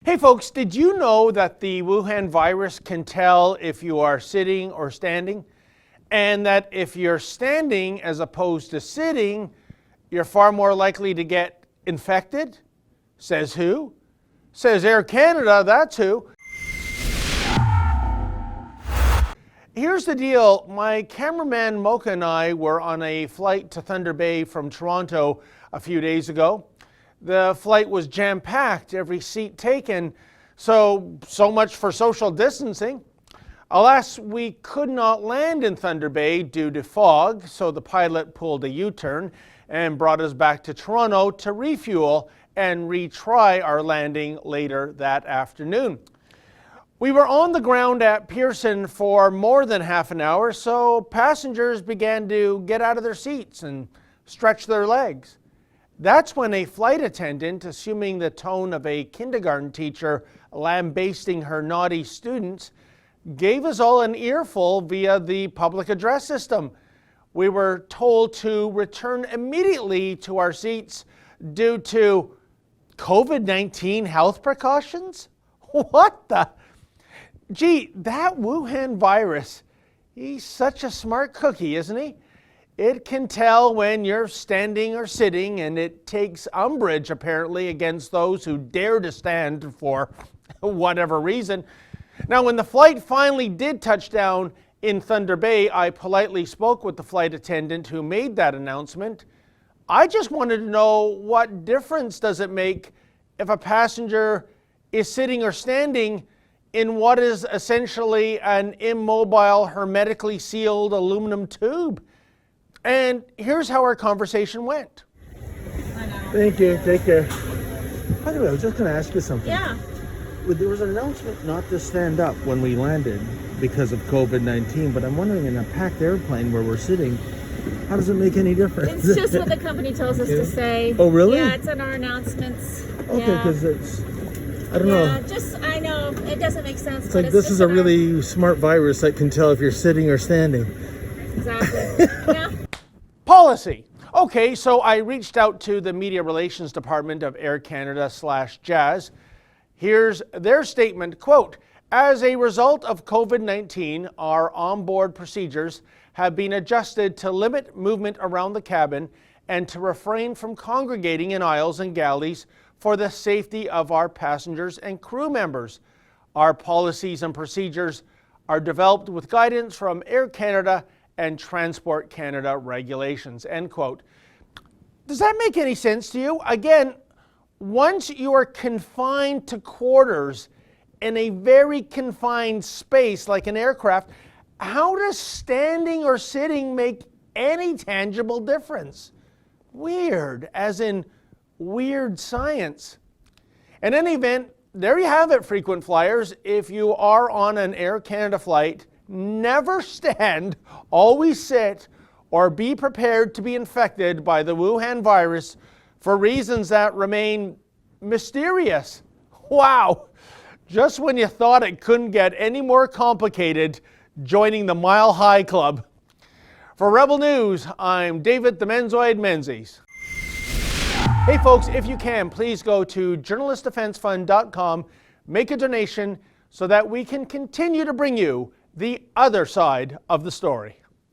Hey folks, did you know that the Wuhan virus can tell if you are sitting or standing? And that if you're standing as opposed to sitting, you're far more likely to get infected? Says who? Says Air Canada, that's who. Here's the deal. My cameraman Mocha and I were on a flight to Thunder Bay from Toronto a few days ago. The flight was jam-packed, every seat taken, so much for social distancing. Alas, we could not land in Thunder Bay due to fog, so the pilot pulled a U-turn and brought us back to Toronto to refuel and retry our landing later that afternoon. We were on the ground at Pearson for more than half an hour, so passengers began to get out of their seats and stretch their legs. That's when a flight attendant, assuming the tone of a kindergarten teacher lambasting her naughty students, gave us all an earful via the public address system. We were told to return immediately to our seats due to COVID-19 health precautions? What the? Gee, that Wuhan virus, he's such a smart cookie, isn't he? It can tell when you're standing or sitting, and it takes umbrage, apparently, against those who dare to stand for whatever reason. Now, when the flight finally did touch down in Thunder Bay, I politely spoke with the flight attendant who made that announcement. I just wanted to know, what difference does it make if a passenger is sitting or standing in what is essentially an immobile, hermetically sealed aluminum tube? And here's how our conversation went. Thank you. Take care. By the way, I was just going to ask you something. Yeah. There was an announcement not to stand up when we landed because of COVID-19, but I'm wondering, in a packed airplane where we're sitting, how does it make any difference? It's just what the company tells us to say. Oh, really? Yeah, it's in our announcements. Okay, because it's, I don't know. I know, it doesn't make sense. It's like, this is a really smart virus that can tell if you're sitting or standing. Exactly. Yeah. Policy. Okay, so I reached out to the Media Relations Department of Air Canada/Jazz. Here's their statement, quote, "As a result of COVID-19, our onboard procedures have been adjusted to limit movement around the cabin and to refrain from congregating in aisles and galleys for the safety of our passengers and crew members. Our policies and procedures are developed with guidance from Air Canada and Transport Canada regulations," end quote. Does that make any sense to you? Again, once you are confined to quarters in a very confined space like an aircraft, how does standing or sitting make any tangible difference? Weird, as in weird science. In any event, there you have it, frequent flyers. If you are on an Air Canada flight, never stand, always sit, or be prepared to be infected by the Wuhan virus for reasons that remain mysterious. Wow! Just when you thought it couldn't get any more complicated, joining the Mile High Club. For Rebel News, I'm David the Menzoid Menzies. Hey folks, if you can, please go to journalistdefensefund.com, make a donation so that we can continue to bring you the other side of the story.